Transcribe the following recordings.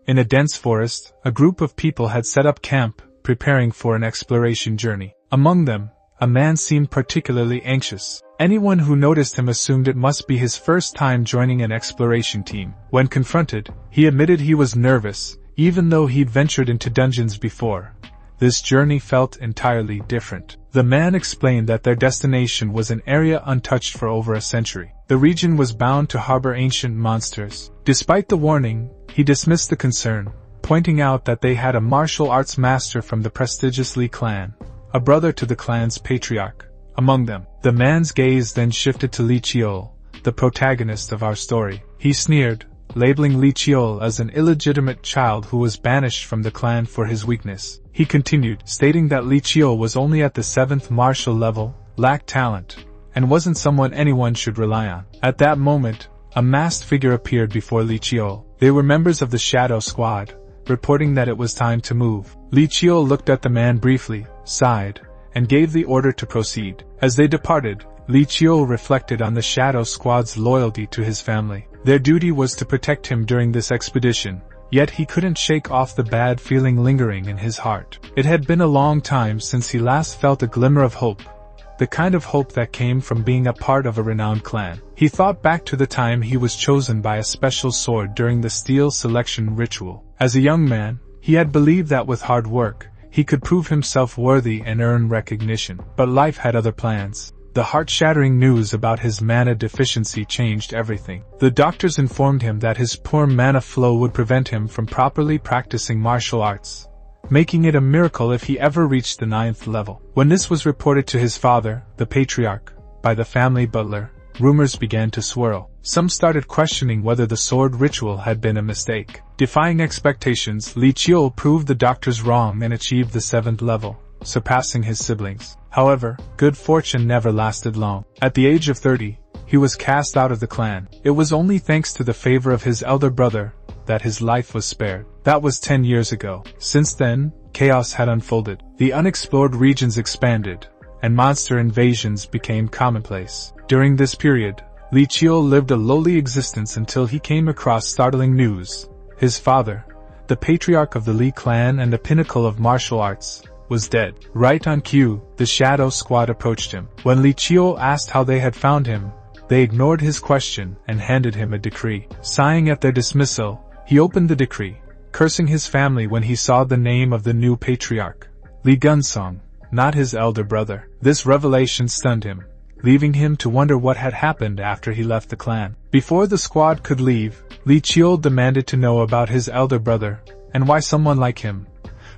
In a dense forest, a group of people had set up camp, preparing for an exploration journey. Among them, a man seemed particularly anxious. Anyone who noticed him assumed it must be his first time joining an exploration team. When confronted, he admitted he was nervous, even though he'd ventured into dungeons before. This journey felt entirely different. The man explained that their destination was an area untouched for over a century. The region was bound to harbor ancient monsters. Despite the warning, he dismissed the concern, pointing out that they had a martial arts master from the prestigious Li clan, a brother to the clan's patriarch, among them. The man's gaze then shifted to Li Chiol, the protagonist of our story. He sneered, labeling Li Chiol as an illegitimate child who was banished from the clan for his weakness. He continued, stating that Li Chiol was only at the 7th martial level, lacked talent, and wasn't someone anyone should rely on. At that moment, a masked figure appeared before Li Chiol. They were members of the Shadow Squad, reporting that it was time to move. Li Chiol looked at the man briefly, sighed, and gave the order to proceed. As they departed, Li Chiol reflected on the Shadow Squad's loyalty to his family. Their duty was to protect him during this expedition, yet he couldn't shake off the bad feeling lingering in his heart. It had been a long time since he last felt a glimmer of hope, the kind of hope that came from being a part of a renowned clan. He thought back to the time he was chosen by a special sword during the steel selection ritual. As a young man, he had believed that with hard work, he could prove himself worthy and earn recognition. But life had other plans. The heart-shattering news about his mana deficiency changed everything. The doctors informed him that his poor mana flow would prevent him from properly practicing martial arts, making it a miracle if he ever reached the 9th level. When this was reported to his father, the patriarch, by the family butler, rumors began to swirl. Some started questioning whether the sword ritual had been a mistake. Defying expectations, Li Chiol proved the doctors wrong and achieved the 7th level, surpassing his siblings. However, good fortune never lasted long. At the age of 30, he was cast out of the clan. It was only thanks to the favor of his elder brother that his life was spared. That was 10 years ago. Since then, chaos had unfolded. The unexplored regions expanded, and monster invasions became commonplace. During this period, Li Chiol lived a lowly existence until he came across startling news. His father, the patriarch of the Li clan and the pinnacle of martial arts, was dead. Right on cue, the Shadow Squad approached him. When Li Chiol asked how they had found him, they ignored his question and handed him a decree. Sighing at their dismissal, he opened the decree, cursing his family when he saw the name of the new patriarch, Li Gunsong, not his elder brother. This revelation stunned him, leaving him to wonder what had happened after he left the clan. Before the squad could leave, Li Chiol demanded to know about his elder brother, and why someone like him,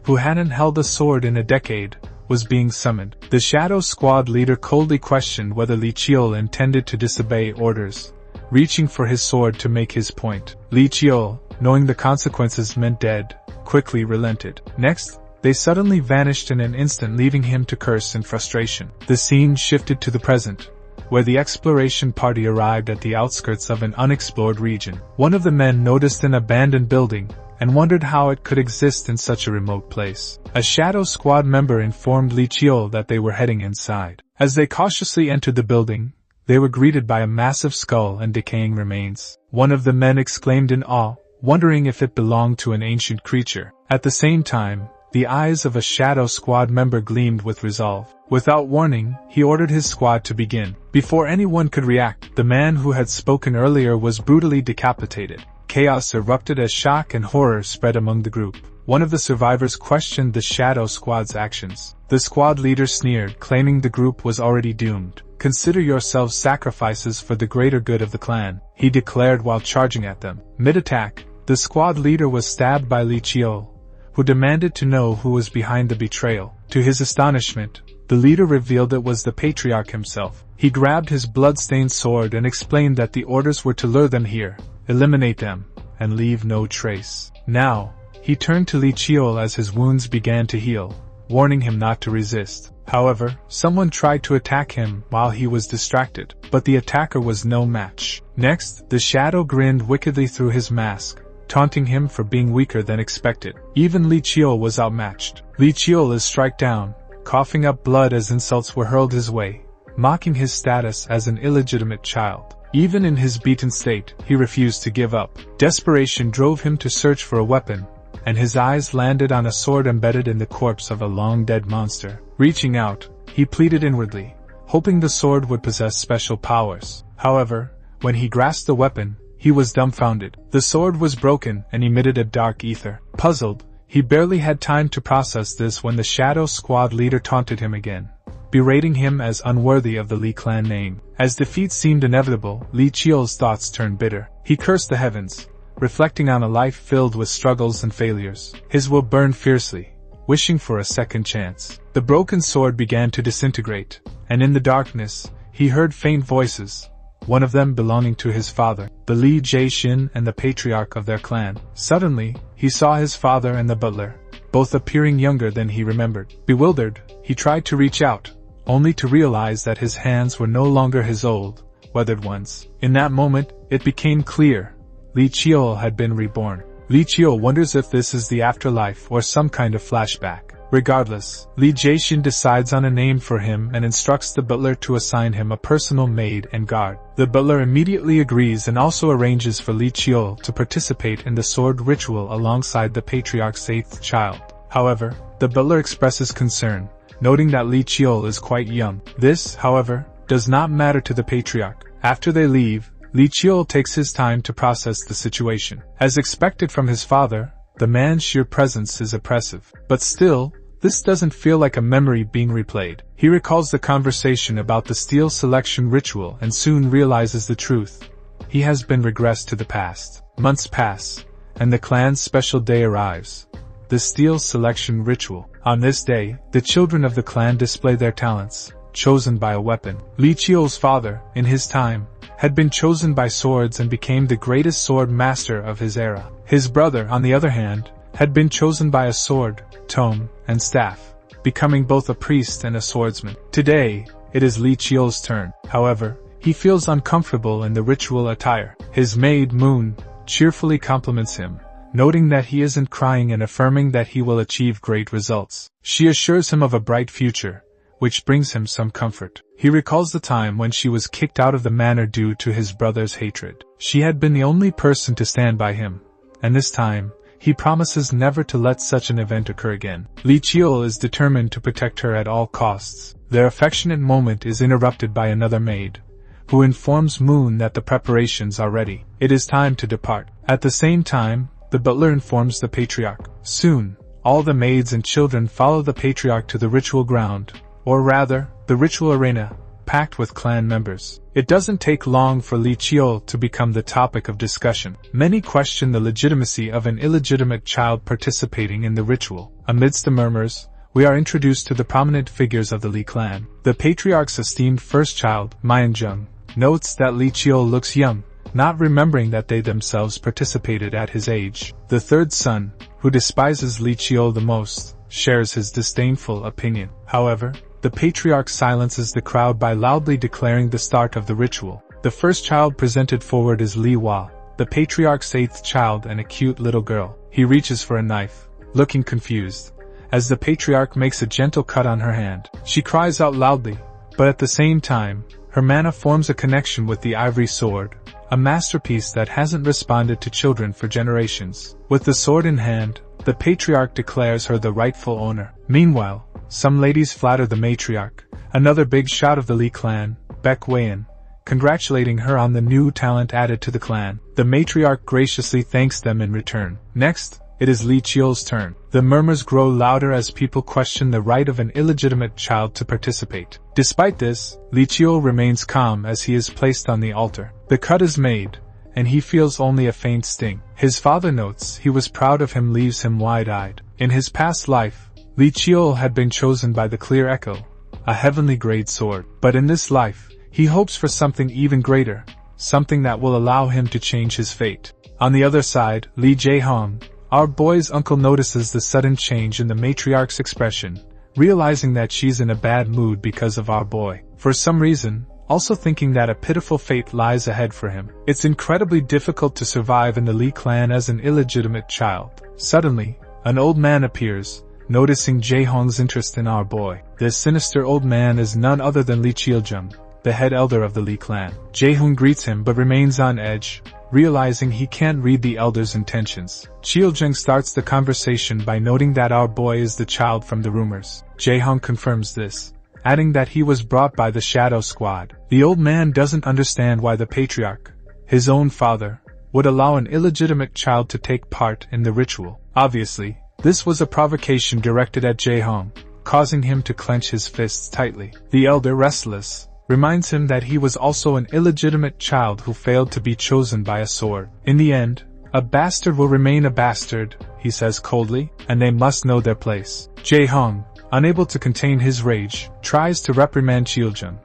who hadn't held a sword in a decade, was being summoned. The Shadow Squad leader coldly questioned whether Li Chiol intended to disobey orders, reaching for his sword to make his point. Li Chiol, knowing the consequences meant dead, quickly relented. Next, they suddenly vanished in an instant, leaving him to curse in frustration. The scene shifted to the present, where the exploration party arrived at the outskirts of an unexplored region. One of the men noticed an abandoned building, and wondered how it could exist in such a remote place. A Shadow Squad member informed Li Chiol that they were heading inside. As they cautiously entered the building, they were greeted by a massive skull and decaying remains. One of the men exclaimed in awe, wondering if it belonged to an ancient creature. At the same time, the eyes of a Shadow Squad member gleamed with resolve. Without warning, he ordered his squad to begin. Before anyone could react, the man who had spoken earlier was brutally decapitated. Chaos erupted as shock and horror spread among the group. One of the survivors questioned the Shadow Squad's actions. The squad leader sneered, claiming the group was already doomed. "Consider yourselves sacrifices for the greater good of the clan," he declared while charging at them. Mid-attack, the squad leader was stabbed by Li Chiol, who demanded to know who was behind the betrayal. To his astonishment, the leader revealed it was the patriarch himself. He grabbed his blood-stained sword and explained that the orders were to lure them here, eliminate them, and leave no trace. Now, he turned to Li Chiol as his wounds began to heal, warning him not to resist. However, someone tried to attack him while he was distracted, but the attacker was no match. Next, the shadow grinned wickedly through his mask, taunting him for being weaker than expected. Even Li Chiol was outmatched. Li Chiol is struck down, coughing up blood as insults were hurled his way, mocking his status as an illegitimate child. Even in his beaten state, he refused to give up. Desperation drove him to search for a weapon, and his eyes landed on a sword embedded in the corpse of a long-dead monster. Reaching out, he pleaded inwardly, hoping the sword would possess special powers. However, when he grasped the weapon, he was dumbfounded. The sword was broken and emitted a dark ether. Puzzled, he barely had time to process this when the Shadow Squad leader taunted him again, berating him as unworthy of the Li clan name. As defeat seemed inevitable, Li Qiu's thoughts turned bitter. He cursed the heavens, reflecting on a life filled with struggles and failures. His will burned fiercely, wishing for a second chance. The broken sword began to disintegrate, and in the darkness, he heard faint voices, one of them belonging to his father, the Li Jie-shin and the patriarch of their clan. Suddenly, he saw his father and the butler, both appearing younger than he remembered. Bewildered, he tried to reach out, only to realize that his hands were no longer his old, weathered ones. In that moment, it became clear. Li Qiu had been reborn. Li Qiu wonders if this is the afterlife or some kind of flashback. Regardless, Li Jie-shin decides on a name for him and instructs the butler to assign him a personal maid and guard. The butler immediately agrees and also arranges for Li Qiu to participate in the sword ritual alongside the patriarch's 8th child. However, the butler expresses concern, noting that Li Qiu is quite young. This, however, does not matter to the patriarch. After they leave, Li Qiu takes his time to process the situation. As expected from his father, the man's sheer presence is oppressive. But still, this doesn't feel like a memory being replayed. He recalls the conversation about the steel selection ritual and soon realizes the truth. He has been regressed to the past. Months pass, and the clan's special day arrives. The steel selection ritual. On this day, the children of the clan display their talents, chosen by a weapon. Li Qiu's father, in his time, had been chosen by swords and became the greatest sword master of his era. His brother, on the other hand, had been chosen by a sword, tome, and staff, becoming both a priest and a swordsman. Today, it is Li Qiu's turn. However, he feels uncomfortable in the ritual attire. His maid, Moon, cheerfully compliments him, noting that he isn't crying and affirming that he will achieve great results. She assures him of a bright future, which brings him some comfort. He recalls the time when she was kicked out of the manor due to his brother's hatred. She had been the only person to stand by him, and this time, he promises never to let such an event occur again. Li Qiu is determined to protect her at all costs. Their affectionate moment is interrupted by another maid, who informs Moon that the preparations are ready. It is time to depart. At the same time, the butler informs the patriarch. Soon, all the maids and children follow the patriarch to the ritual ground, or rather, the ritual arena, packed with clan members. It doesn't take long for Li Qiu to become the topic of discussion. Many question the legitimacy of an illegitimate child participating in the ritual. Amidst the murmurs, we are introduced to the prominent figures of the Li clan. The patriarch's esteemed first child, Mianzheng, notes that Li Qiu looks young, not remembering that they themselves participated at his age. The third son, who despises Li Qiu the most, shares his disdainful opinion. However, the patriarch silences the crowd by loudly declaring the start of the ritual. The first child presented forward is Li Hua, the patriarch's 8th child and a cute little girl. He reaches for a knife, looking confused, as the patriarch makes a gentle cut on her hand. She cries out loudly, but at the same time, her mana forms a connection with the ivory sword, a masterpiece that hasn't responded to children for generations. With the sword in hand, the patriarch declares her the rightful owner. Meanwhile, some ladies flatter the matriarch, another big shot of the Li clan, Baek Weian, congratulating her on the new talent added to the clan. The matriarch graciously thanks them in return. Next, it is Li Qiu's turn. The murmurs grow louder as people question the right of an illegitimate child to participate. Despite this, Li Qiu remains calm as he is placed on the altar. The cut is made, and he feels only a faint sting. His father notes he was proud of him, leaves him wide-eyed. In his past life, Li Qiu had been chosen by the Clear Echo, a heavenly grade sword. But in this life, he hopes for something even greater, something that will allow him to change his fate. On the other side, Li Jaehong, our boy's uncle, notices the sudden change in the matriarch's expression, realizing that she's in a bad mood because of our boy. For some reason, also thinking that a pitiful fate lies ahead for him. It's incredibly difficult to survive in the Li clan as an illegitimate child. Suddenly, an old man appears, noticing Jaehong's interest in our boy. This sinister old man is none other than Li Qiujung, the head elder of the Lee clan. Jae-hoon greets him but remains on edge, realizing he can't read the elder's intentions. Chil-jung starts the conversation by noting that our boy is the child from the rumors. Jae-hoon confirms this, adding that he was brought by the Shadow Squad. The old man doesn't understand why the patriarch, his own father, would allow an illegitimate child to take part in the ritual. Obviously, this was a provocation directed at Jae-hoon, causing him to clench his fists tightly. The elder, restless, reminds him that he was also an illegitimate child who failed to be chosen by a sword. In the end, a bastard will remain a bastard, he says coldly, and they must know their place. Jae-hoon, unable to contain his rage, tries to reprimand Chil-jung,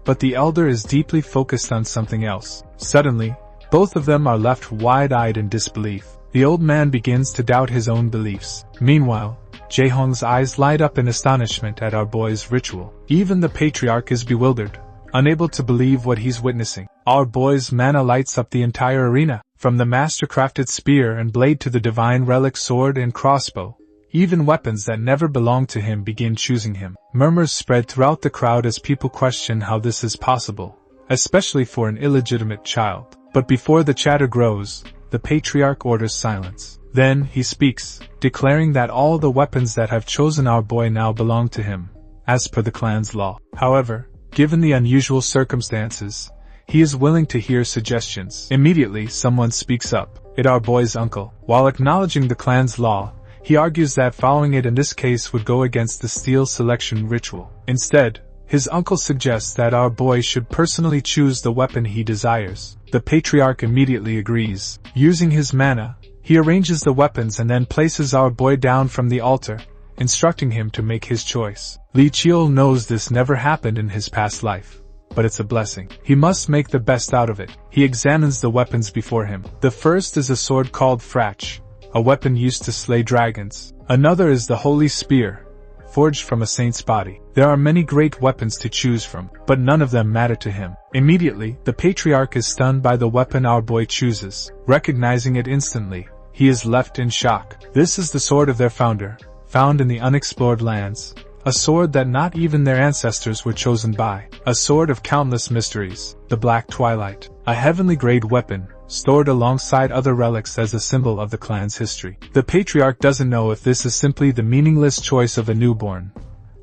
but the elder is deeply focused on something else. Suddenly, both of them are left wide-eyed in disbelief. The old man begins to doubt his own beliefs. Meanwhile, Jae-hoon's eyes light up in astonishment at our boy's ritual. Even the patriarch is bewildered, unable to believe what he's witnessing. Our boy's mana lights up the entire arena, from the master-crafted spear and blade to the divine relic sword and crossbow. Even weapons that never belonged to him begin choosing him. Murmurs spread throughout the crowd as people question how this is possible, especially for an illegitimate child. But before the chatter grows, the patriarch orders silence. Then he speaks, declaring that all the weapons that have chosen our boy now belong to him, as per the clan's law. However, given the unusual circumstances, he is willing to hear suggestions. Immediately, someone speaks up. It's our boy's uncle. While acknowledging the clan's law, he argues that following it in this case would go against the steel selection ritual. Instead, his uncle suggests that our boy should personally choose the weapon he desires. The patriarch immediately agrees. Using his mana, he arranges the weapons and then places our boy down from the altar, instructing him to make his choice. Lee Cheol knows this never happened in his past life, but it's a blessing. He must make the best out of it. He examines the weapons before him. The first is a sword called Frach, a weapon used to slay dragons. Another is the Holy Spear, forged from a saint's body. There are many great weapons to choose from, but none of them matter to him. Immediately, the patriarch is stunned by the weapon our boy chooses. Recognizing it instantly, he is left in shock. This is the sword of their founder, found in the unexplored lands. A sword that not even their ancestors were chosen by. A sword of countless mysteries, the Black Twilight. A heavenly grade weapon, stored alongside other relics as a symbol of the clan's history. The patriarch doesn't know if this is simply the meaningless choice of a newborn,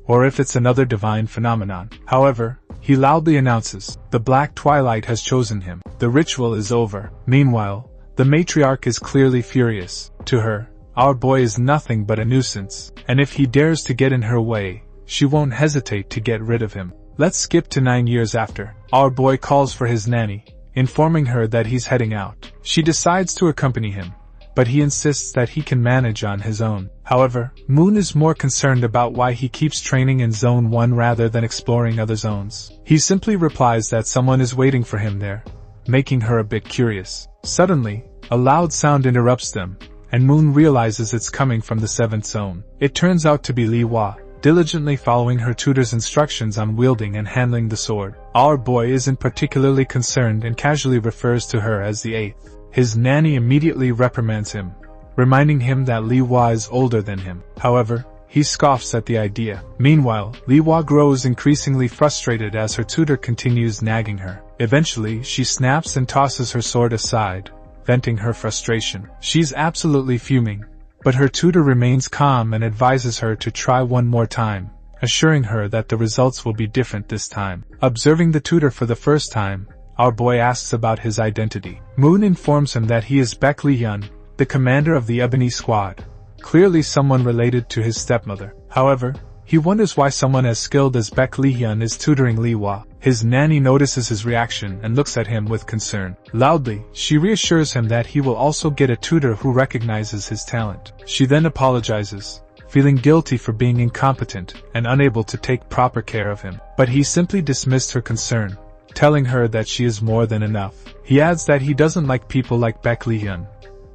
or if it's another divine phenomenon. However, he loudly announces, the Black Twilight has chosen him. The ritual is over. Meanwhile, the matriarch is clearly furious. To her, our boy is nothing but a nuisance, and if he dares to get in her way, she won't hesitate to get rid of him. Let's skip to 9 years after. Our boy calls for his nanny, informing her that he's heading out. She decides to accompany him, but he insists that he can manage on his own. However, Moon is more concerned about why he keeps training in Zone 1 rather than exploring other zones. He simply replies that someone is waiting for him there, making her a bit curious. Suddenly, a loud sound interrupts them, and Moon realizes it's coming from the 7th zone. It turns out to be Lee Hwa, diligently following her tutor's instructions on wielding and handling the sword. Our boy isn't particularly concerned and casually refers to her as the 8th. His nanny immediately reprimands him, reminding him that Lee Hwa is older than him. However, he scoffs at the idea. Meanwhile, Lee Hwa grows increasingly frustrated as her tutor continues nagging her. Eventually, she snaps and tosses her sword aside, venting her frustration. She's absolutely fuming, but her tutor remains calm and advises her to try one more time, assuring her that the results will be different this time. Observing the tutor for the first time, our boy asks about his identity. Moon informs him that he is Baek Lee-hyun, the commander of the Ebony Squad, clearly someone related to his stepmother. However, he wonders why someone as skilled as Baek Lee-hyun is tutoring Lee Hwa. His nanny notices his reaction and looks at him with concern. Loudly, she reassures him that he will also get a tutor who recognizes his talent. She then apologizes, feeling guilty for being incompetent and unable to take proper care of him. But he simply dismissed her concern, telling her that she is more than enough. He adds that he doesn't like people like Baek Lee-hyun,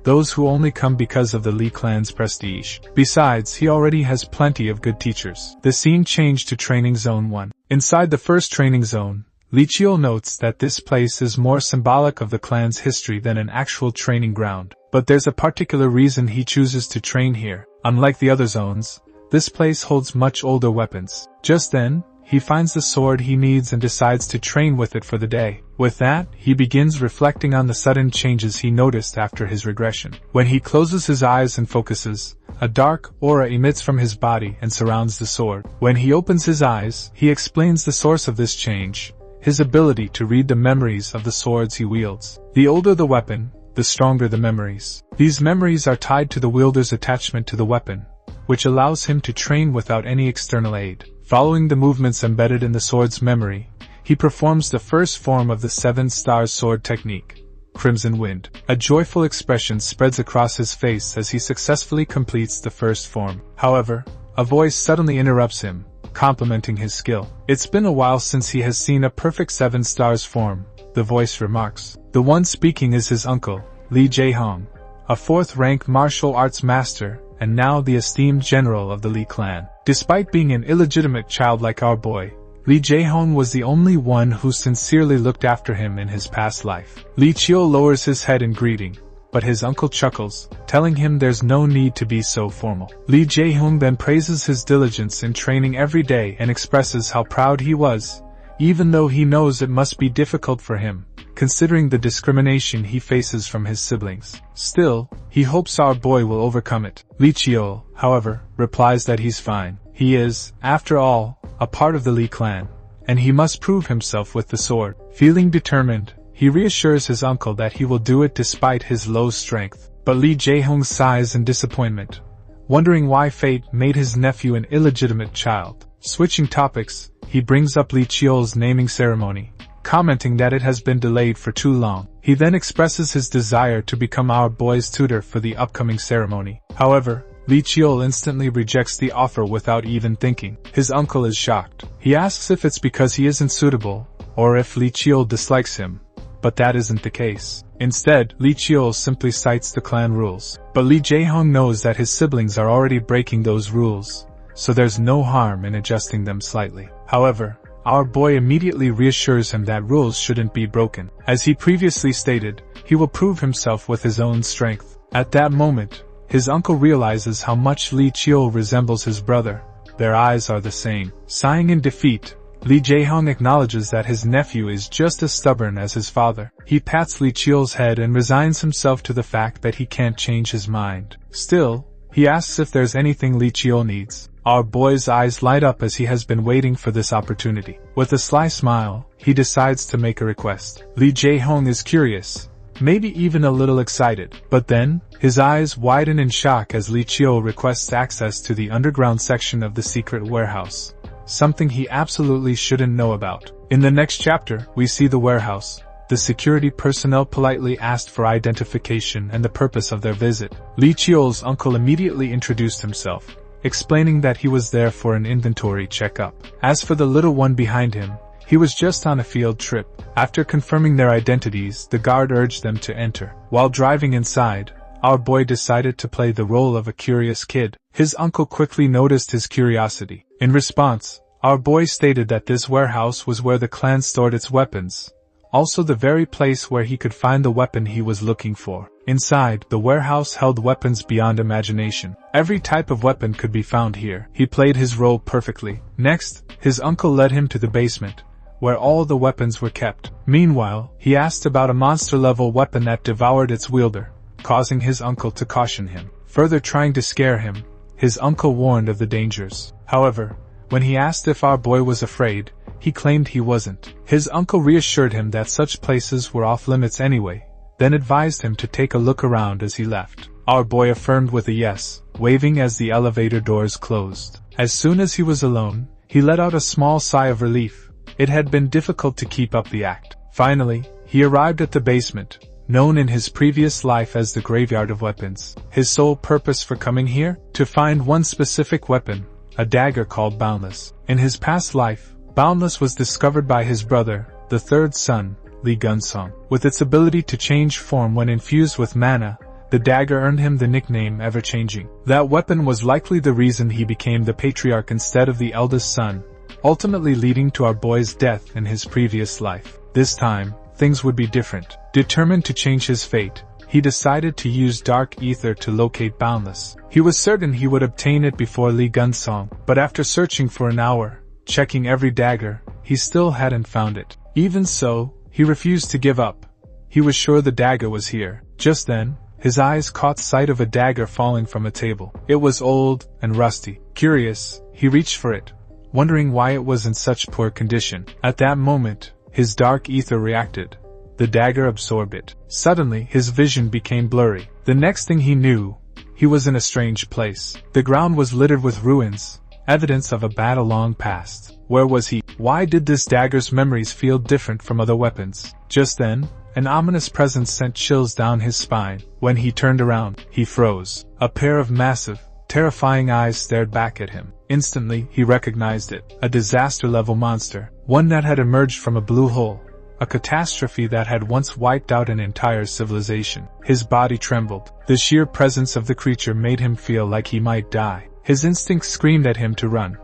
those who only come because of the Lee clan's prestige. Besides, he already has plenty of good teachers. The scene changed to Training Zone 1. Inside the first training zone, Lee Cheol notes that this place is more symbolic of the clan's history than an actual training ground. But there's a particular reason he chooses to train here. Unlike the other zones, this place holds much older weapons. Just then, he finds the sword he needs and decides to train with it for the day. With that, he begins reflecting on the sudden changes he noticed after his regression. When he closes his eyes and focuses, a dark aura emits from his body and surrounds the sword. When he opens his eyes, he explains the source of this change, his ability to read the memories of the swords he wields. The older the weapon, the stronger the memories. These memories are tied to the wielder's attachment to the weapon, which allows him to train without any external aid. Following the movements embedded in the sword's memory, he performs the first form of the 7 stars sword technique, Crimson Wind. A joyful expression spreads across his face as he successfully completes the first form. However, a voice suddenly interrupts him, complimenting his skill. It's been a while since he has seen a perfect 7 stars form, the voice remarks. The one speaking is his uncle, Lee Jae-hong, a 4th-rank martial arts master, and now the esteemed general of the Lee clan. Despite being an illegitimate child like our boy, Lee Jae-hong was the only one who sincerely looked after him in his past life. Lee Cheo lowers his head in greeting, but his uncle chuckles, telling him there's no need to be so formal. Lee Jae-hong then praises his diligence in training every day and expresses how proud he was, even though he knows it must be difficult for him, considering the discrimination he faces from his siblings. Still, he hopes our boy will overcome it. Lee Cheo, however, replies that he's fine. He is, after all, a part of the Lee clan, and he must prove himself with the sword. Feeling determined, he reassures his uncle that he will do it despite his low strength. But Lee Jae-hong sighs in disappointment, wondering why fate made his nephew an illegitimate child. Switching topics, he brings up Lee Cheol's naming ceremony, commenting that it has been delayed for too long. He then expresses his desire to become our boy's tutor for the upcoming ceremony. However, Lee Cheol instantly rejects the offer without even thinking. His uncle is shocked. He asks if it's because he isn't suitable, or if Lee Cheol dislikes him, but that isn't the case. Instead, Lee Cheol simply cites the clan rules. But Lee Jae-hong knows that his siblings are already breaking those rules, so there's no harm in adjusting them slightly. However, our boy immediately reassures him that rules shouldn't be broken. As he previously stated, he will prove himself with his own strength. At that moment, his uncle realizes how much Lee Cheol resembles his brother. Their eyes are the same. Sighing in defeat, Lee Jae-hong acknowledges that his nephew is just as stubborn as his father. He pats Lee Cheol's head and resigns himself to the fact that he can't change his mind. Still, he asks if there's anything Lee Cheol needs. Our boy's eyes light up as he has been waiting for this opportunity. With a sly smile, he decides to make a request. Lee Jae-hong is curious, maybe even a little excited. But then, his eyes widen in shock as Lee Cheol requests access to the underground section of the secret warehouse, something he absolutely shouldn't know about. In the next chapter, we see the warehouse. The security personnel politely asked for identification and the purpose of their visit. Lee Cheol's uncle immediately introduced himself, explaining that he was there for an inventory checkup. As for the little one behind him, he was just on a field trip. After confirming their identities, the guard urged them to enter. While driving inside, our boy decided to play the role of a curious kid. His uncle quickly noticed his curiosity. In response, our boy stated that this warehouse was where the clan stored its weapons, also the very place where he could find the weapon he was looking for. Inside, the warehouse held weapons beyond imagination. Every type of weapon could be found here. He played his role perfectly. Next, his uncle led him to the basement, where all the weapons were kept. Meanwhile, he asked about a monster-level weapon that devoured its wielder, causing his uncle to caution him. Further trying to scare him, his uncle warned of the dangers. However, when he asked if our boy was afraid, he claimed he wasn't. His uncle reassured him that such places were off limits anyway, then advised him to take a look around as he left. Our boy affirmed with a yes, waving as the elevator doors closed. As soon as he was alone, he let out a small sigh of relief. It had been difficult to keep up the act. Finally, he arrived at the basement, known in his previous life as the Graveyard of Weapons. His sole purpose for coming here? To find one specific weapon, a dagger called Boundless. In his past life, Boundless was discovered by his brother, the third son, Lee Gunsong. With its ability to change form when infused with mana, the dagger earned him the nickname Ever-Changing. That weapon was likely the reason he became the patriarch instead of the eldest son, ultimately leading to our boy's death in his previous life. This time, things would be different. Determined to change his fate, he decided to use Dark Ether to locate Boundless. He was certain he would obtain it before Lee Gunsong, but after searching for an hour, checking every dagger, he still hadn't found it. Even so, he refused to give up. He was sure the dagger was here. Just then, his eyes caught sight of a dagger falling from a table. It was old and rusty. Curious, he reached for it, wondering why it was in such poor condition. At that moment, his dark ether reacted. The dagger absorbed it. Suddenly, his vision became blurry. The next thing he knew, he was in a strange place. The ground was littered with ruins, evidence of a battle long past. Where was he? Why did this dagger's memories feel different from other weapons? Just then, an ominous presence sent chills down his spine. When he turned around, he froze. A pair of massive, terrifying eyes stared back at him. Instantly, he recognized it. A disaster-level monster. One that had emerged from a blue hole. A catastrophe that had once wiped out an entire civilization. His body trembled. The sheer presence of the creature made him feel like he might die. His instincts screamed at him to run,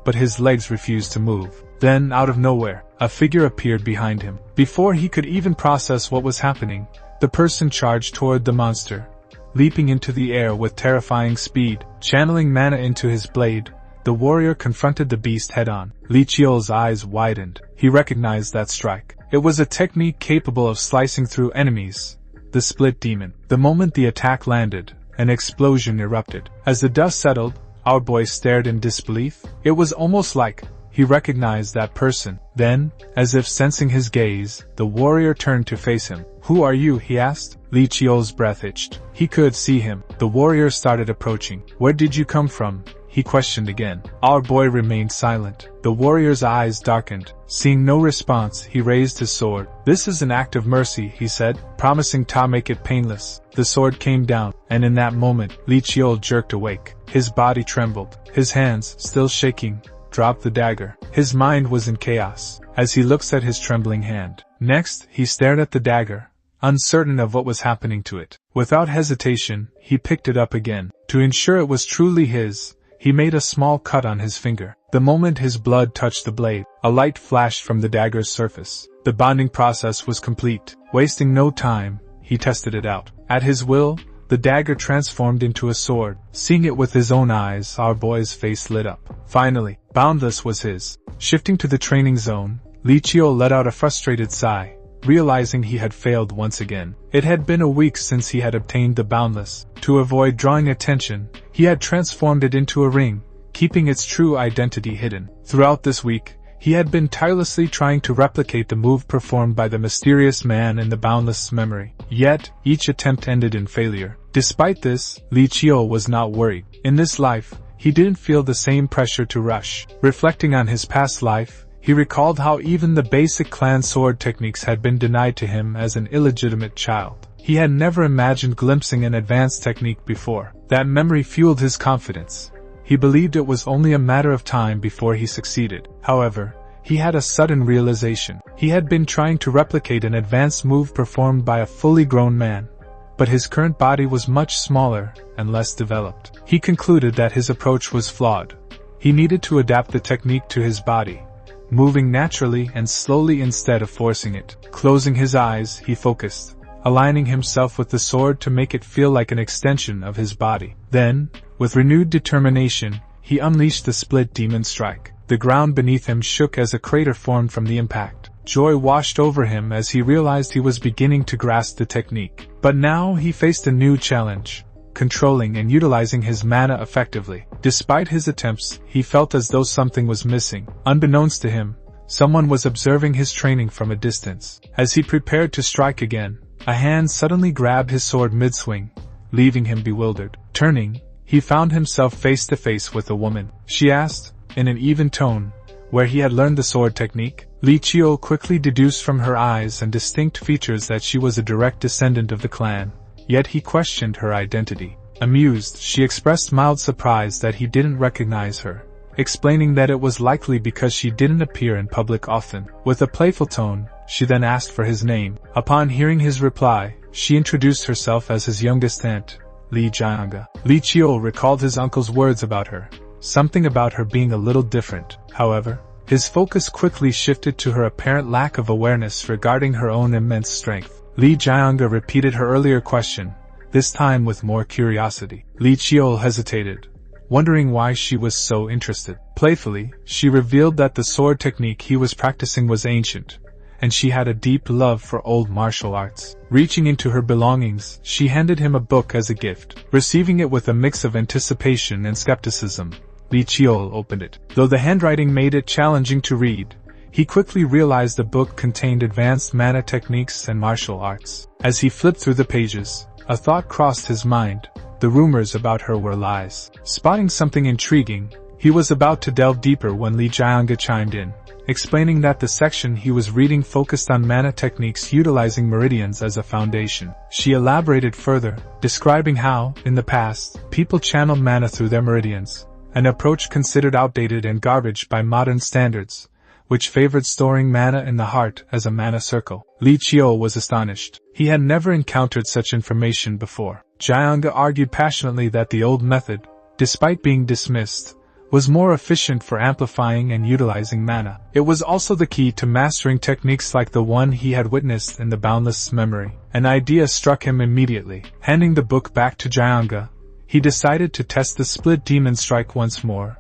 but his legs refused to move. Then, out of nowhere, a figure appeared behind him. Before he could even process what was happening, the person charged toward the monster, leaping into the air with terrifying speed. Channeling mana into his blade, the warrior confronted the beast head-on. Li Chiol's eyes widened. He recognized that strike. It was a technique capable of slicing through enemies, the split demon. The moment the attack landed, an explosion erupted. As the dust settled, our boy stared in disbelief. It was almost like he recognized that person. Then, as if sensing his gaze, the warrior turned to face him. "Who are you?" he asked. Li Chiol's breath itched. He could see him. The warrior started approaching. "Where did you come from?" he questioned again. Our boy remained silent. The warrior's eyes darkened. Seeing no response, he raised his sword. "This is an act of mercy," he said, promising to make it painless. The sword came down, and in that moment, Li Chiol jerked awake. His body trembled. His hands, still shaking, dropped the dagger. His mind was in chaos as he looked at his trembling hand. Next, he stared at the dagger, uncertain of what was happening to it. Without hesitation, he picked it up again. To ensure it was truly his, he made a small cut on his finger. The moment his blood touched the blade, a light flashed from the dagger's surface. The bonding process was complete. Wasting no time, he tested it out. At his will, the dagger transformed into a sword. Seeing it with his own eyes, our boy's face lit up. Finally, Boundless was his. Shifting to the training zone, Li Chiol let out a frustrated sigh, realizing he had failed once again. It had been a week since he had obtained the Boundless. To avoid drawing attention, he had transformed it into a ring, keeping its true identity hidden. Throughout this week, he had been tirelessly trying to replicate the move performed by the mysterious man in the Boundless' memory. Yet, each attempt ended in failure. Despite this, Li Chiol was not worried. In this life, he didn't feel the same pressure to rush. Reflecting on his past life, he recalled how even the basic clan sword techniques had been denied to him as an illegitimate child. He had never imagined glimpsing an advanced technique before. That memory fueled his confidence. He believed it was only a matter of time before he succeeded. However, he had a sudden realization. He had been trying to replicate an advanced move performed by a fully grown man, but his current body was much smaller and less developed. He concluded that his approach was flawed. He needed to adapt the technique to his body, moving naturally and slowly instead of forcing it. Closing his eyes, he focused, aligning himself with the sword to make it feel like an extension of his body. Then, with renewed determination, he unleashed the split demon strike. The ground beneath him shook as a crater formed from the impact. Joy washed over him as he realized he was beginning to grasp the technique. But now he faced a new challenge, controlling and utilizing his mana effectively. Despite his attempts, he felt as though something was missing. Unbeknownst to him, someone was observing his training from a distance. As he prepared to strike again, a hand suddenly grabbed his sword mid-swing, leaving him bewildered. Turning, he found himself face to face with a woman. She asked, in an even tone, where he had learned the sword technique. Li Chiol quickly deduced from her eyes and distinct features that she was a direct descendant of the clan, yet he questioned her identity. Amused, she expressed mild surprise that he didn't recognize her, explaining that it was likely because she didn't appear in public often. With a playful tone, she then asked for his name. Upon hearing his reply, she introduced herself as his youngest aunt, Li Jianga. Li Chiol recalled his uncle's words about her, something about her being a little different. However, his focus quickly shifted to her apparent lack of awareness regarding her own immense strength. Li Jianga repeated her earlier question, this time with more curiosity. Li Chiol hesitated, wondering why she was so interested. Playfully, she revealed that the sword technique he was practicing was ancient, and she had a deep love for old martial arts. Reaching into her belongings, she handed him a book as a gift. Receiving it with a mix of anticipation and skepticism, Li Qiol opened it. Though the handwriting made it challenging to read, he quickly realized the book contained advanced mana techniques and martial arts. As he flipped through the pages, a thought crossed his mind. The rumors about her were lies. Spotting something intriguing, he was about to delve deeper when Li Jianga chimed in, explaining that the section he was reading focused on mana techniques utilizing meridians as a foundation. She elaborated further, describing how, in the past, people channeled mana through their meridians, an approach considered outdated and garbage by modern standards, which favored storing mana in the heart as a mana circle. Li Qiol was astonished. He had never encountered such information before. Jianga argued passionately that the old method, despite being dismissed, was more efficient for amplifying and utilizing mana. It was also the key to mastering techniques like the one he had witnessed in the Boundless Memory. An idea struck him immediately. Handing the book back to Jianga, he decided to test the split demon strike once more.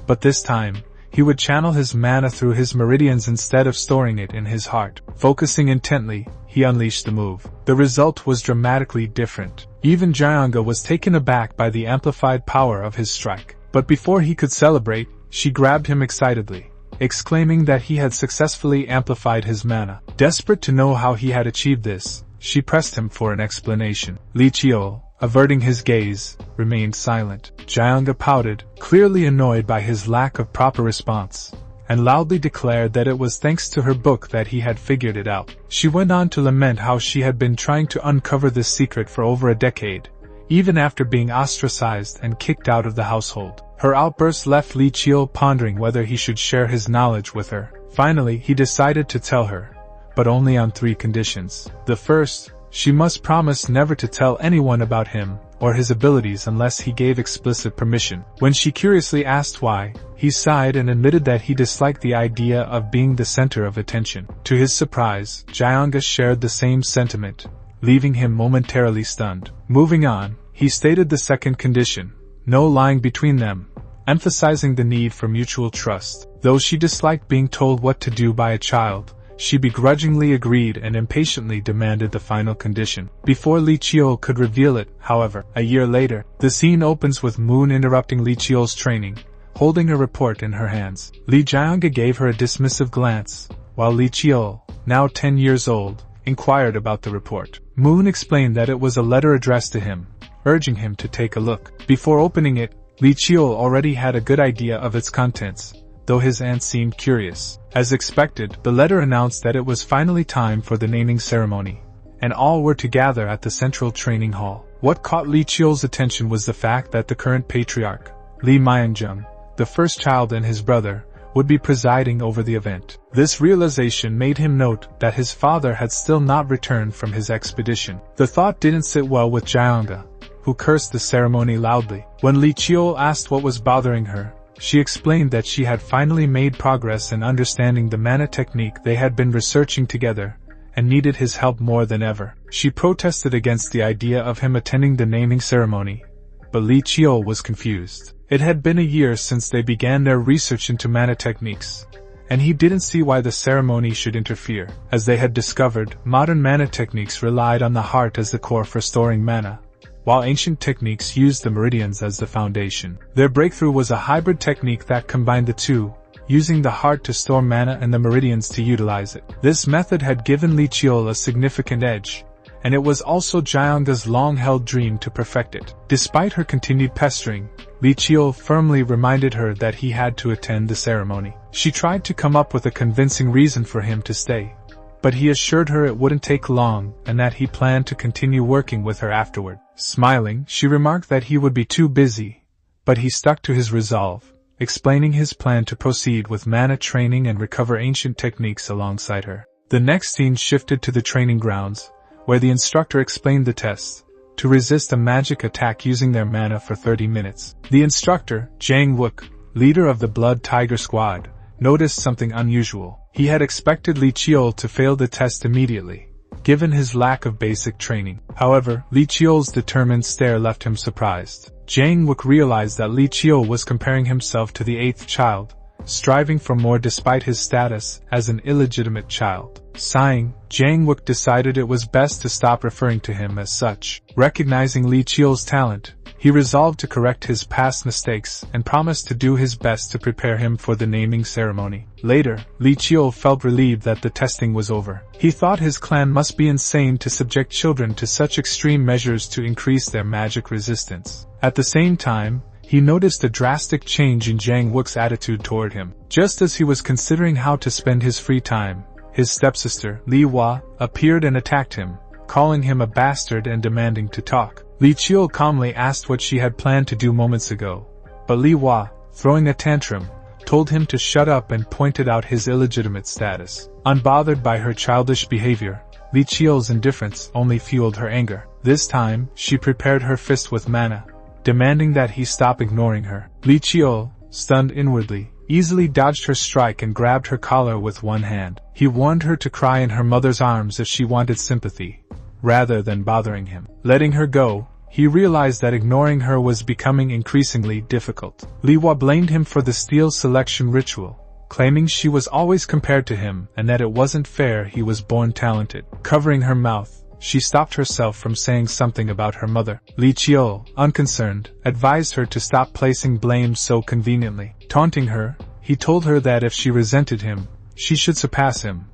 But this time, he would channel his mana through his meridians instead of storing it in his heart. Focusing intently, he unleashed the move. The result was dramatically different. Even Jianga was taken aback by the amplified power of his strike. But before he could celebrate, she grabbed him excitedly, exclaiming that he had successfully amplified his mana. Desperate to know how he had achieved this, she pressed him for an explanation. Li Qiol, averting his gaze, remained silent. Jianga pouted, clearly annoyed by his lack of proper response, and loudly declared that it was thanks to her book that he had figured it out. She went on to lament how she had been trying to uncover this secret for over a decade, even after being ostracized and kicked out of the household. Her outburst left Li Qiol pondering whether he should share his knowledge with her. Finally, he decided to tell her, but only on 3 conditions. The first, she must promise never to tell anyone about him or his abilities unless he gave explicit permission. When she curiously asked why, he sighed and admitted that he disliked the idea of being the center of attention. To his surprise, Jianga shared the same sentiment, leaving him momentarily stunned. Moving on, he stated the second condition, no lying between them, emphasizing the need for mutual trust. Though she disliked being told what to do by a child, she begrudgingly agreed and impatiently demanded the final condition. Before Li Qiol could reveal it, however, a year later, the scene opens with Moon interrupting Li Qiol's training, holding a report in her hands. Li Jianga gave her a dismissive glance, while Li Qiol, now 10 years old, inquired about the report. Moon explained that it was a letter addressed to him, urging him to take a look. Before opening it, Li Qiol already had a good idea of its contents, though his aunt seemed curious. As expected, the letter announced that it was finally time for the naming ceremony, and all were to gather at the central training hall. What caught Li Qiol's attention was the fact that the current patriarch, Li Miangjung, the first child and his brother, would be presiding over the event. This realization made him note that his father had still not returned from his expedition. The thought didn't sit well with Jianga, who cursed the ceremony loudly. When Li Qiol asked what was bothering her, she explained that she had finally made progress in understanding the mana technique they had been researching together, and needed his help more than ever. She protested against the idea of him attending the naming ceremony, but Li Qiol was confused. It had been a year since they began their research into mana techniques, and he didn't see why the ceremony should interfere. As they had discovered, modern mana techniques relied on the heart as the core for storing mana, while ancient techniques used the meridians as the foundation. Their breakthrough was a hybrid technique that combined the two, using the heart to store mana and the meridians to utilize it. This method had given Li Qiol a significant edge, and it was also Jianga's long-held dream to perfect it. Despite her continued pestering, Li Qiol firmly reminded her that he had to attend the ceremony. She tried to come up with a convincing reason for him to stay, but he assured her it wouldn't take long and that he planned to continue working with her afterward. Smiling, she remarked that he would be too busy, but he stuck to his resolve, explaining his plan to proceed with mana training and recover ancient techniques alongside her. The next scene shifted to the training grounds, where the instructor explained the test, to resist a magic attack using their mana for 30 minutes. The instructor, Zhang Wook, leader of the Blood Tiger Squad, noticed something unusual. He had expected Li Qiol to fail the test immediately, given his lack of basic training. However, Li Qiu's determined stare left him surprised. Jiang Wook realized that Li Qiu was comparing himself to the eighth child, striving for more despite his status as an illegitimate child. Sighing, Jiang Wook decided it was best to stop referring to him as such. Recognizing Li Qiu's talent, he resolved to correct his past mistakes and promised to do his best to prepare him for the naming ceremony. Later, Li Qiu felt relieved that the testing was over. He thought his clan must be insane to subject children to such extreme measures to increase their magic resistance. At the same time, he noticed a drastic change in Jiang Wook's attitude toward him. Just as he was considering how to spend his free time, his stepsister, Li Hua, appeared and attacked him, calling him a bastard and demanding to talk. Li Qiu calmly asked what she had planned to do moments ago, but Li Hua, throwing a tantrum, told him to shut up and pointed out his illegitimate status. Unbothered by her childish behavior, Li Qiu's indifference only fueled her anger. This time, she prepared her fist with mana, demanding that he stop ignoring her. Li Qiu, stunned inwardly, easily dodged her strike and grabbed her collar with one hand. He warned her to cry in her mother's arms if she wanted sympathy, rather than bothering him. Letting her go, he realized that ignoring her was becoming increasingly difficult. Li Hua blamed him for the steel selection ritual, claiming she was always compared to him and that it wasn't fair he was born talented. Covering her mouth, she stopped herself from saying something about her mother. Li Qiu, unconcerned, advised her to stop placing blame so conveniently. Taunting her, he told her that if she resented him, she should surpass him.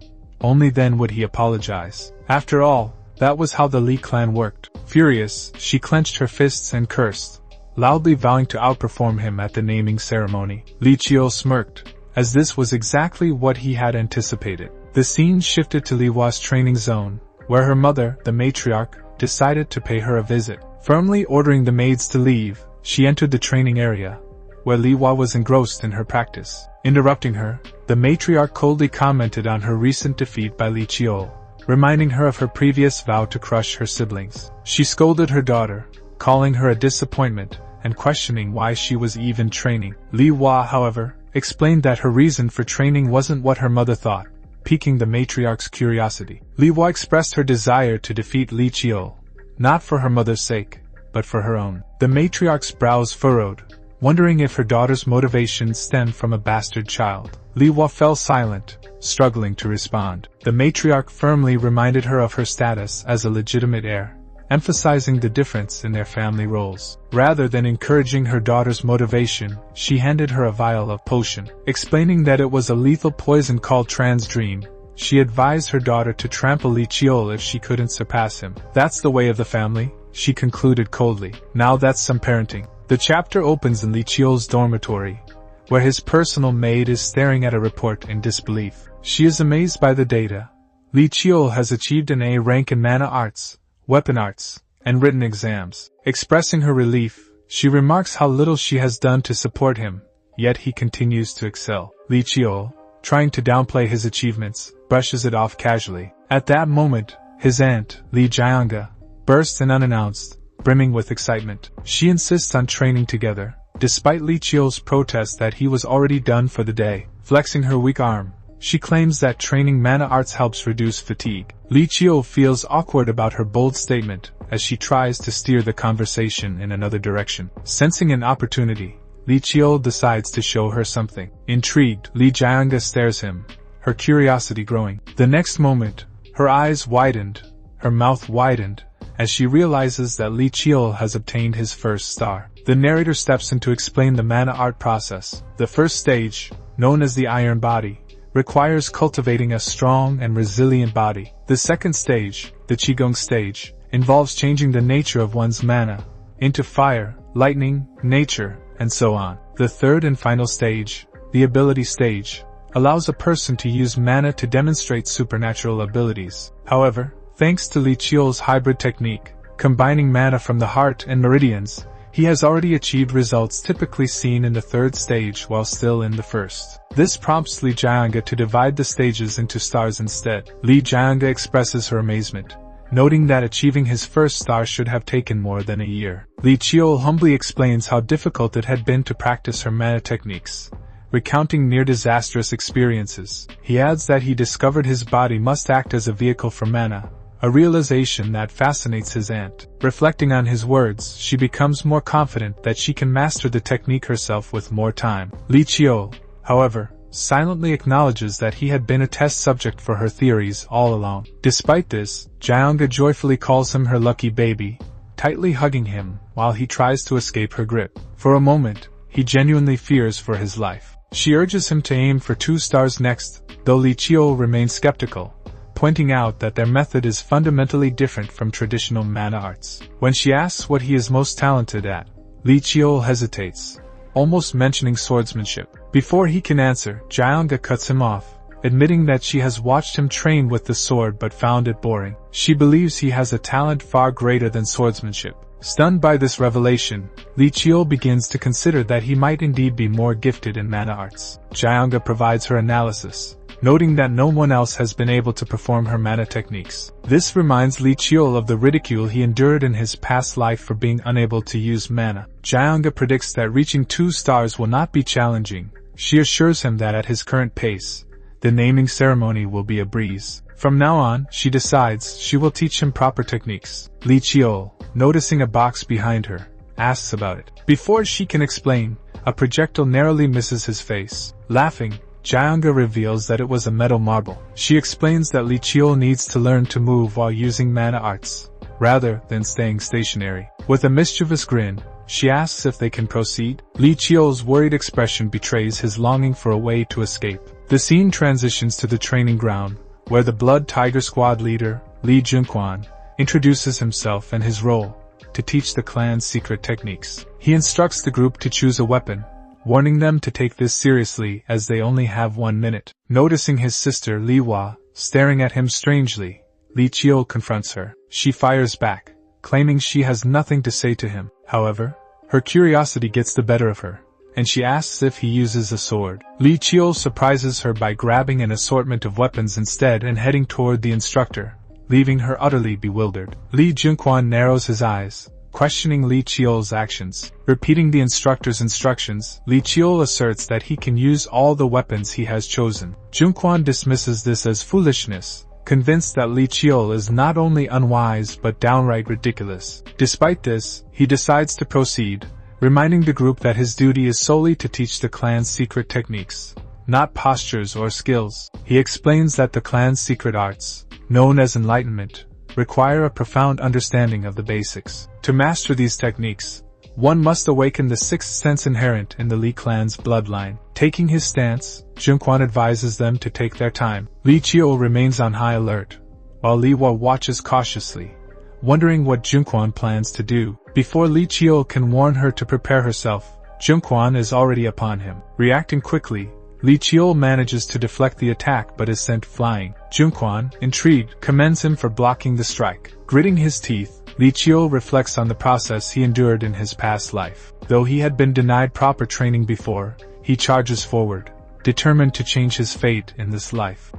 Only then would he apologize. After all, that was how the Li clan worked. Furious, she clenched her fists and cursed, loudly vowing to outperform him at the naming ceremony. Li Qiu smirked, as this was exactly what he had anticipated. The scene shifted to Li Hua's training zone, where her mother, the matriarch, decided to pay her a visit. Firmly ordering the maids to leave, she entered the training area, where Li Hua was engrossed in her practice. Interrupting her, the matriarch coldly commented on her recent defeat by Li Qiu, reminding her of her previous vow to crush her siblings. She scolded her daughter, calling her a disappointment and questioning why she was even training. Li Hua, however, explained that her reason for training wasn't what her mother thought, piquing the matriarch's curiosity. Li Hua expressed her desire to defeat Li Qiu, not for her mother's sake, but for her own. The matriarch's brows furrowed, wondering if her daughter's motivation stemmed from a bastard child. Li Hua fell silent, struggling to respond. The matriarch firmly reminded her of her status as a legitimate heir, emphasizing the difference in their family roles. Rather than encouraging her daughter's motivation, she handed her a vial of potion. Explaining that it was a lethal poison called Transdream, she advised her daughter to trample Li Qiu if she couldn't surpass him. That's the way of the family, she concluded coldly. Now that's some parenting. The chapter opens in Li Qiu's dormitory, where his personal maid is staring at a report in disbelief. She is amazed by the data. Li Qiu has achieved an A rank in mana arts, weapon arts, and written exams. Expressing her relief, she remarks how little she has done to support him, yet he continues to excel. Li Qiu, trying to downplay his achievements, brushes it off casually. At that moment, his aunt, Li Jianga, bursts in unannounced, brimming with excitement. She insists on training together, despite Li Qiu's protest that he was already done for the day. Flexing her weak arm, she claims that training mana arts helps reduce fatigue. Li Qiu feels awkward about her bold statement, as she tries to steer the conversation in another direction. Sensing an opportunity, Li Qiu decides to show her something. Intrigued, Li Jianga stares him, her curiosity growing. The next moment, her eyes widened, her mouth widened, as she realizes that Li Qiu has obtained his first star. The narrator steps in to explain the mana art process. The first stage, known as the Iron Body, requires cultivating a strong and resilient body. The second stage, the Qigong stage, involves changing the nature of one's mana into fire, lightning, nature, and so on. The third and final stage, the ability stage, allows a person to use mana to demonstrate supernatural abilities. However, thanks to Li Qiu's hybrid technique, combining mana from the heart and meridians, he has already achieved results typically seen in the third stage while still in the first. This prompts Li Jianga to divide the stages into stars instead. Li Jianga expresses her amazement, noting that achieving his first star should have taken more than a year. Li Qiu humbly explains how difficult it had been to practice her mana techniques, recounting near-disastrous experiences. He adds that he discovered his body must act as a vehicle for mana, a realization that fascinates his aunt. Reflecting on his words, she becomes more confident that she can master the technique herself with more time. Li Qiu, however, silently acknowledges that he had been a test subject for her theories all along. Despite this, Jianga joyfully calls him her lucky baby, tightly hugging him while he tries to escape her grip. For a moment, he genuinely fears for his life. She urges him to aim for 2 stars next, though Li Qiu remains skeptical, pointing out that their method is fundamentally different from traditional mana arts. When she asks what he is most talented at, Li Qiu hesitates, almost mentioning swordsmanship. Before he can answer, Jianga cuts him off, admitting that she has watched him train with the sword but found it boring. She believes he has a talent far greater than swordsmanship. Stunned by this revelation, Li Qiu begins to consider that he might indeed be more gifted in mana arts. Jianga provides her analysis, noting that no one else has been able to perform her mana techniques. This reminds Li Qiu of the ridicule he endured in his past life for being unable to use mana. Jianga predicts that reaching 2 stars will not be challenging. She assures him that at his current pace, the naming ceremony will be a breeze. From now on, she decides she will teach him proper techniques. Li Qiu, noticing a box behind her, asks about it. Before she can explain, a projectile narrowly misses his face. Laughing, Jianga reveals that it was a metal marble. She explains that Li Qiu needs to learn to move while using mana arts, rather than staying stationary. With a mischievous grin, she asks if they can proceed. Li Qiu's worried expression betrays his longing for a way to escape. The scene transitions to the training ground, where the Blood Tiger Squad leader, Li Junquan, introduces himself and his role, to teach the clan's secret techniques. He instructs the group to choose a weapon, warning them to take this seriously as they only have 1 minute. Noticing his sister Li Hua staring at him strangely, Li Qiu confronts her. She fires back, claiming she has nothing to say to him. However, her curiosity gets the better of her, and she asks if he uses a sword. Li Qiu surprises her by grabbing an assortment of weapons instead and heading toward the instructor, leaving her utterly bewildered. Li Junquan narrows his eyes, questioning Li Qiu's actions. Repeating the instructor's instructions, Li Qiu asserts that he can use all the weapons he has chosen. Junquan dismisses this as foolishness, convinced that Li Qiu is not only unwise but downright ridiculous. Despite this, he decides to proceed, reminding the group that his duty is solely to teach the clan's secret techniques, not postures or skills. He explains that the clan's secret arts, known as enlightenment, require a profound understanding of the basics. To master these techniques, one must awaken the 6th sense inherent in the Li clan's bloodline. Taking his stance, Junquan advises them to take their time. Li Qiu remains on high alert, while Li Hua watches cautiously, wondering what Junquan plans to do. Before Li Qiu can warn her to prepare herself, Junquan is already upon him. Reacting quickly, Li Qiu manages to deflect the attack but is sent flying. Junquan, intrigued, commends him for blocking the strike. Gritting his teeth, Li Qiu reflects on the process he endured in his past life. Though he had been denied proper training before, he charges forward, determined to change his fate in this life.